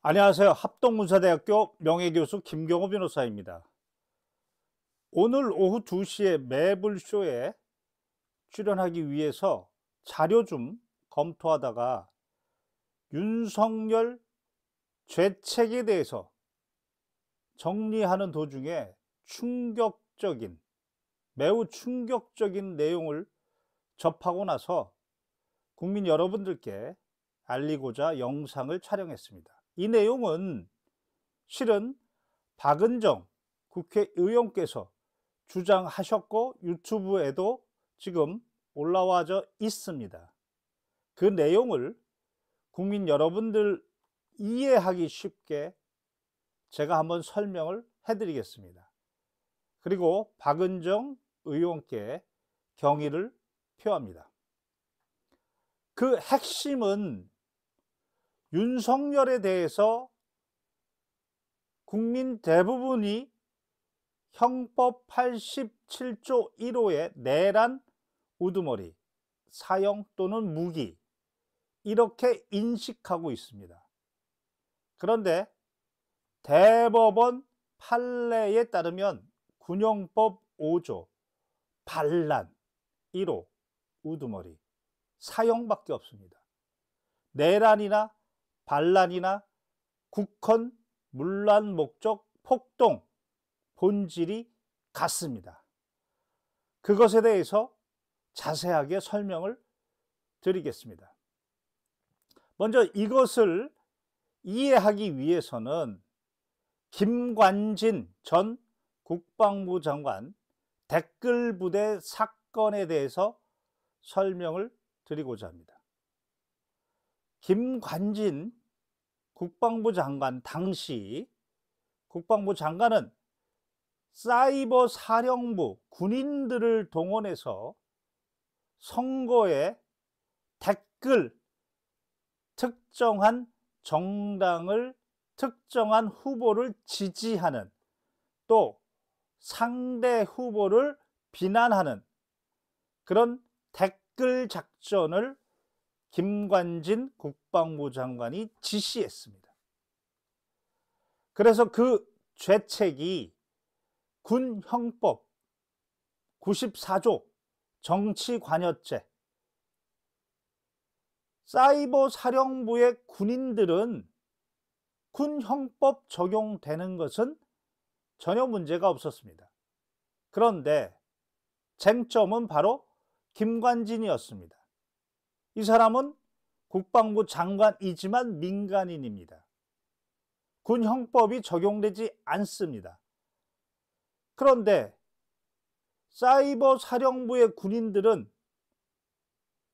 안녕하세요. 합동문사대학교 명예교수 김경호 변호사입니다. 오늘 오후 2시에 매불쇼에 출연하기 위해서 자료 좀 검토하다가 윤석열 죄책에 대해서 정리하는 도중에 매우 충격적인 내용을 접하고 나서 국민 여러분들께 알리고자 영상을 촬영했습니다. 이 내용은 실은 박은정 국회의원께서 주장하셨고 유튜브에도 지금 올라와져 있습니다. 그 내용을 국민 여러분들 이해하기 쉽게 제가 한번 설명을 해드리겠습니다. 그리고 박은정 의원께 경의를 표합니다. 그 핵심은 윤석열에 대해서 국민 대부분이 형법 87조 1호의 내란 우두머리, 사형 또는 무기 이렇게 인식하고 있습니다. 그런데 대법원 판례에 따르면 군형법 5조 반란 1호 우두머리 사형밖에 없습니다. 내란이나 반란이나 국헌 문란 목적 폭동 본질이 같습니다. 그것에 대해서 자세하게 설명을 드리겠습니다. 먼저 이것을 이해하기 위해서는 김관진 전 국방부 장관 댓글 부대 사건에 대해서 설명을 드리고자 합니다. 김관진 국방부 장관 당시 국방부 장관은 사이버 사령부 군인들을 동원해서 선거에 댓글 특정한 정당을 특정한 후보를 지지하는 또 상대 후보를 비난하는 그런 댓글 작전을 김관진 국방부 장관이 지시했습니다. 그래서 그 죄책이 군형법 94조 정치관여죄, 사이버 사령부의 군인들은 군형법 적용되는 것은 전혀 문제가 없었습니다. 그런데 쟁점은 바로 김관진이었습니다. 이 사람은 국방부 장관이지만 민간인입니다. 군형법이 적용되지 않습니다. 그런데 사이버 사령부의 군인들은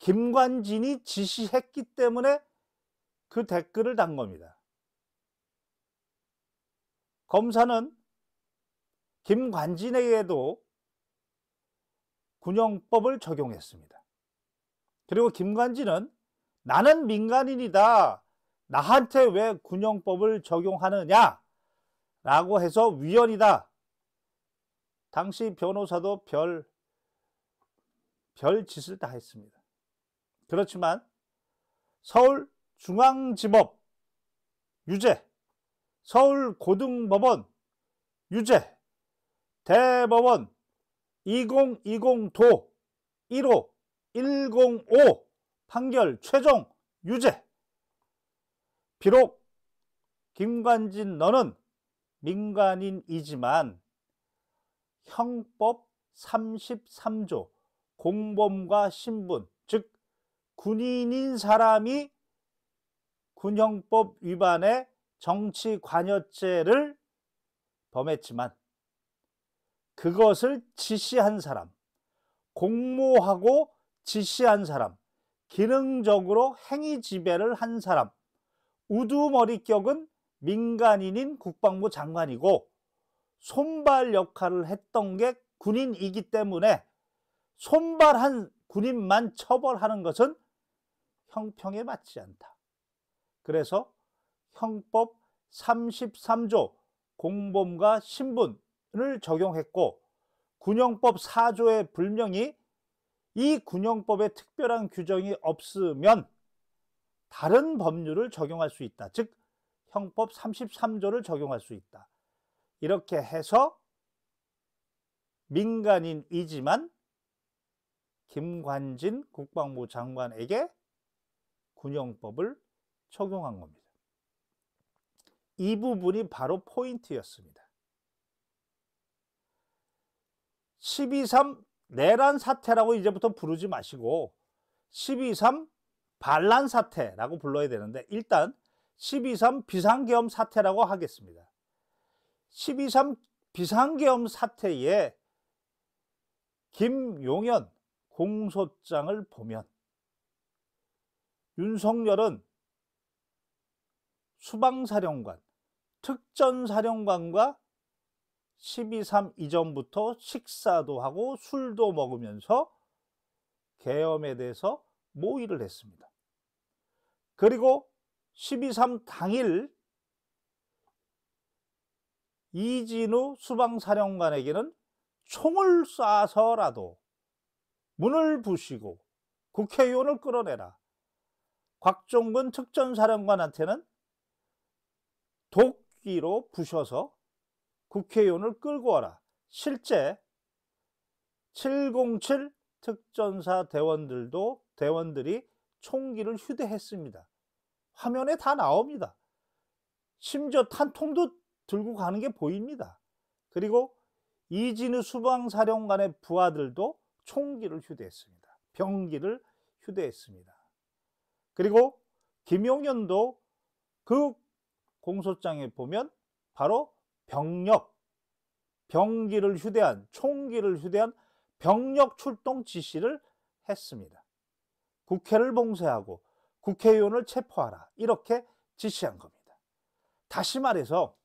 김관진이 지시했기 때문에 그 댓글을 단 겁니다. 검사는 김관진에게도 군형법을 적용했습니다. 그리고 김관진은 나는 민간인이다. 나한테 왜 군형법을 적용하느냐? 라고 해서 위헌이다. 당시 변호사도 별 짓을 다 했습니다. 그렇지만 서울중앙지법 유죄, 서울고등법원 유죄, 대법원 2020도 1호 105 판결 최종 유죄. 비록 김관진 너는 민간인이지만 형법 33조 공범과 신분, 즉 군인인 사람이 군형법 위반의 정치관여죄를 범했지만 그것을 지시한 사람, 공모하고 지시한 사람, 기능적으로 행위 지배를 한 사람, 우두머리격은 민간인인 국방부 장관이고 손발 역할을 했던 게 군인이기 때문에 손발한 군인만 처벌하는 것은 형평에 맞지 않다. 그래서 형법 33조 공범과 신분을 적용했고 군형법 4조에 불명히 이 군형법에 특별한 규정이 없으면 다른 법률을 적용할 수 있다. 즉 형법 33조를 적용할 수 있다. 이렇게 해서 민간인이지만 김관진 국방부 장관에게 군용법을 적용한 겁니다. 이 부분이 바로 포인트였습니다. 12.3 내란 사태라고 이제부터 부르지 마시고 12.3 반란 사태라고 불러야 되는데 일단 12.3 비상계엄 사태라고 하겠습니다. 12.3 비상계엄 사태에 김용현 공소장을 보면 윤석열은 수방사령관, 특전사령관과 12.3 이전부터 식사도 하고 술도 먹으면서 계엄에 대해서 모의를 했습니다. 그리고 12.3 당일 이진우 수방사령관에게는 총을 쏴서라도 문을 부시고 국회의원을 끌어내라. 곽종근 특전사령관한테는 도끼로 부셔서 국회의원을 끌고 와라. 실제 707 특전사 대원들이 총기를 휴대했습니다. 화면에 다 나옵니다. 심지어 탄통도 들고 가는 게 보입니다. 그리고 이진우 수방사령관의 부하들도 총기를 휴대했습니다. 병기를 휴대했습니다. 그리고 김용현도 그 공소장에 보면 바로 병기를 휴대한, 총기를 휴대한 병력 출동 지시를 했습니다. 국회를 봉쇄하고 국회의원을 체포하라. 이렇게 지시한 겁니다. 다시 말해서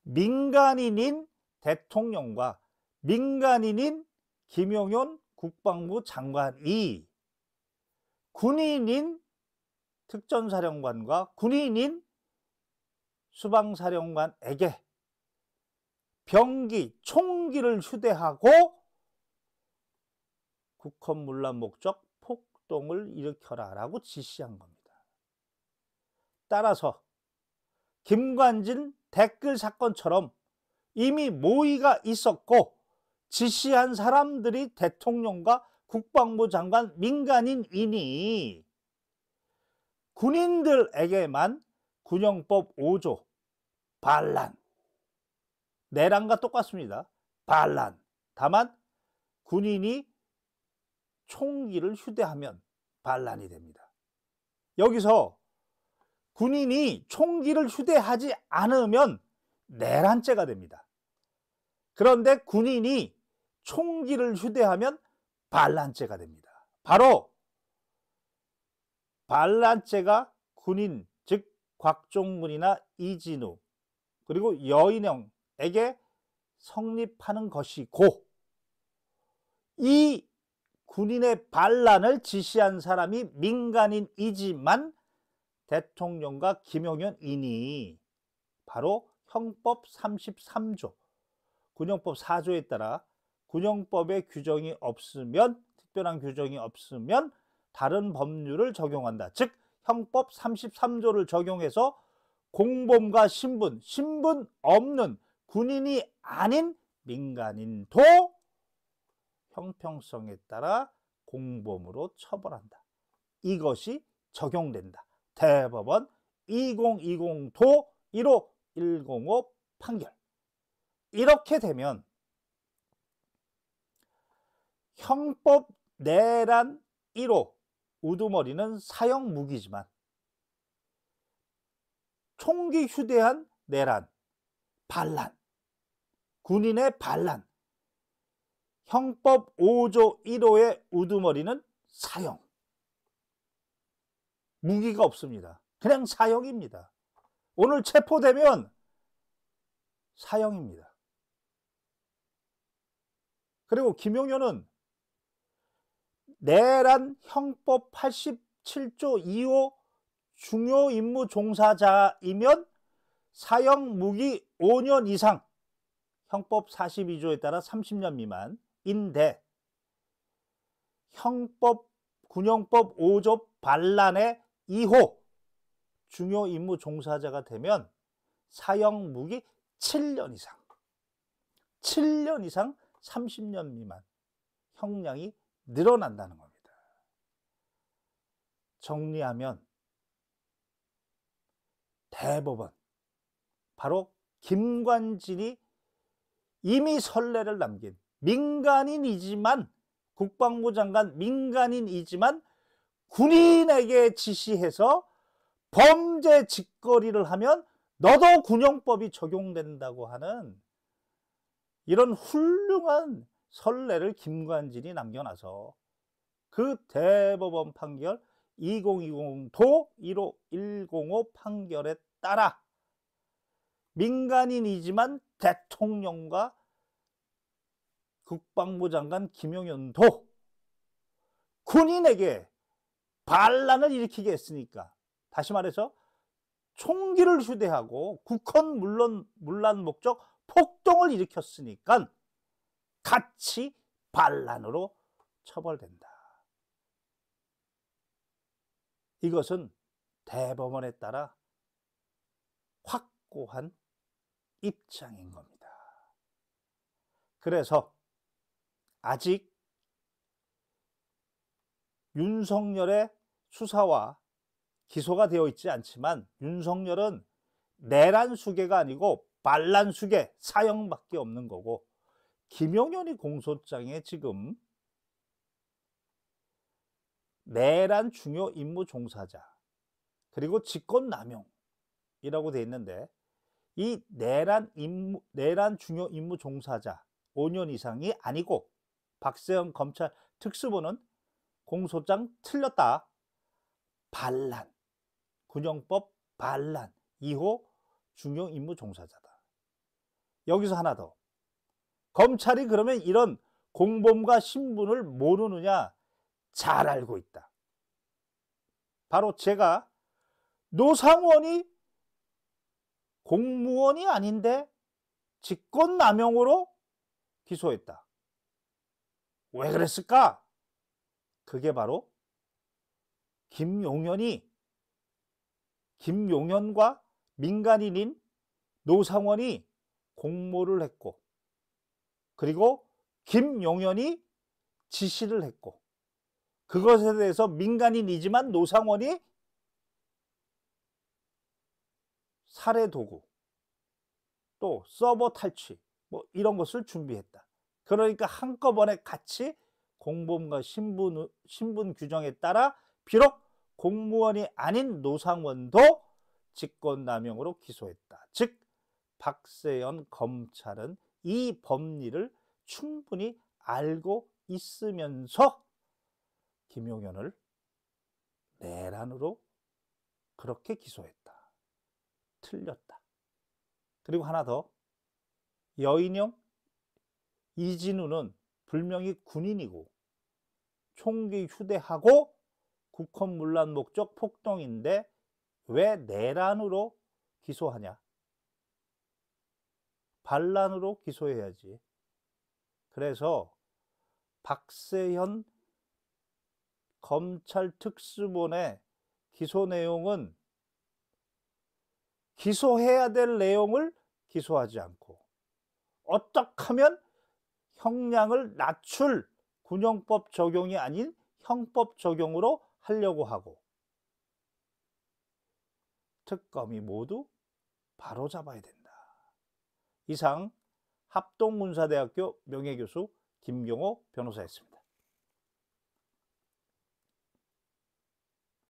민간인인 대통령과 민간인인 김용현 국방부 장관이 군인인 특전사령관과 군인인 수방사령관에게 병기, 총기를 휴대하고 국헌문란 목적 폭동을 일으켜라 라고 지시한 겁니다. 따라서 김관진 댓글 사건처럼 이미 모의가 있었고 지시한 사람들이 대통령과 국방부 장관 민간인이니 군인들에게만 군용법 5조 반란, 내란과 똑같습니다. 반란. 다만 군인이 총기를 휴대하면 반란이 됩니다. 여기서 군인이 총기를 휴대하지 않으면 내란죄가 됩니다. 그런데 군인이 총기를 휴대하면 반란죄가 됩니다. 바로 반란죄가 군인, 즉 곽종근이나 이진우 그리고 여인영에게 성립하는 것이고 이 군인의 반란을 지시한 사람이 민간인이지만 대통령과 김용현이니 바로 형법 33조 군용법 4조에 따라 군용법의 규정이 없으면 특별한 규정이 없으면 다른 법률을 적용한다. 즉 형법 33조를 적용해서 공범과 신분 없는 군인이 아닌 민간인도 형평성에 따라 공범으로 처벌한다. 이것이 적용된다. 대법원 2020도 1호 105 판결. 이렇게 되면 형법 내란 1호 우두머리는 사형 무기지만 총기 휴대한 내란, 반란, 군인의 반란, 형법 5조 1호의 우두머리는 사형. 무기가 없습니다. 그냥 사형입니다. 오늘 체포되면 사형입니다. 그리고 김용현은 내란 형법 87조 2호 중요 임무 종사자이면 사형 무기 5년 이상 형법 42조에 따라 30년 미만인데 군용법 5조 반란의 2호 중요 임무 종사자가 되면 사형 무기 7년 이상, 7년 이상 30년 미만 형량이 늘어난다는 겁니다. 정리하면 대법원, 바로 김관진이 이미 선례를 남긴 민간인이지만, 국방부 장관 민간인이지만 군인에게 지시해서 범죄 짓거리를 하면 너도 군형법이 적용된다고 하는 이런 훌륭한 선례를 김관진이 남겨놔서 그 대법원 판결 2020도 15105 판결에 따라 민간인이지만 대통령과 국방부 장관 김용현도 군인에게 반란을 일으키게 했으니까, 다시 말해서 총기를 휴대하고 국헌 문란 목적 폭동을 일으켰으니까 같이 반란으로 처벌된다. 이것은 대법원에 따라 확고한 입장인 겁니다. 그래서 아직 윤석열의 수사와 기소가 되어 있지 않지만 윤석열은 내란수괴가 아니고 반란수괴, 사형밖에 없는 거고, 김용현이 공소장에 지금 내란 중요 임무 종사자 그리고 직권남용이라고 되어 있는데, 이 내란 중요 임무 종사자 5년 이상이 아니고 박세현 검찰 특수부는 공소장 틀렸다, 반란, 군형법 반란 2호 중요 임무 종사자다. 여기서 하나 더, 검찰이 그러면 이런 공범과 신분을 모르느냐? 잘 알고 있다. 바로 제가 노상원이 공무원이 아닌데 직권남용으로 기소했다. 왜 그랬을까? 그게 바로 김용현과 민간인인 노상원이 공모를 했고, 그리고 김용현이 지시를 했고, 그것에 대해서 민간인이지만 노상원이 살해 도구, 또 서버 탈취, 이런 것을 준비했다. 그러니까 한꺼번에 같이 공범과 신분 규정에 따라 비록 공무원이 아닌 노상원도 직권남용으로 기소했다. 즉 박세현 검찰은 이 법리를 충분히 알고 있으면서 김용현을 내란으로 그렇게 기소했다. 틀렸다. 그리고 하나 더, 여인형 이진우는 분명히 군인이고 총기 휴대하고 국헌 문란 목적 폭동인데 왜 내란으로 기소하냐? 반란으로 기소해야지. 그래서 박세현 검찰 특수본의 기소 내용은 기소해야 될 내용을 기소하지 않고 어떻게 하면 형량을 낮출 군형법 적용이 아닌 형법 적용으로 하려고 하고, 특검이 모두 바로잡아야 된다. 이상 합동문사대학교 명예교수 김경호 변호사였습니다.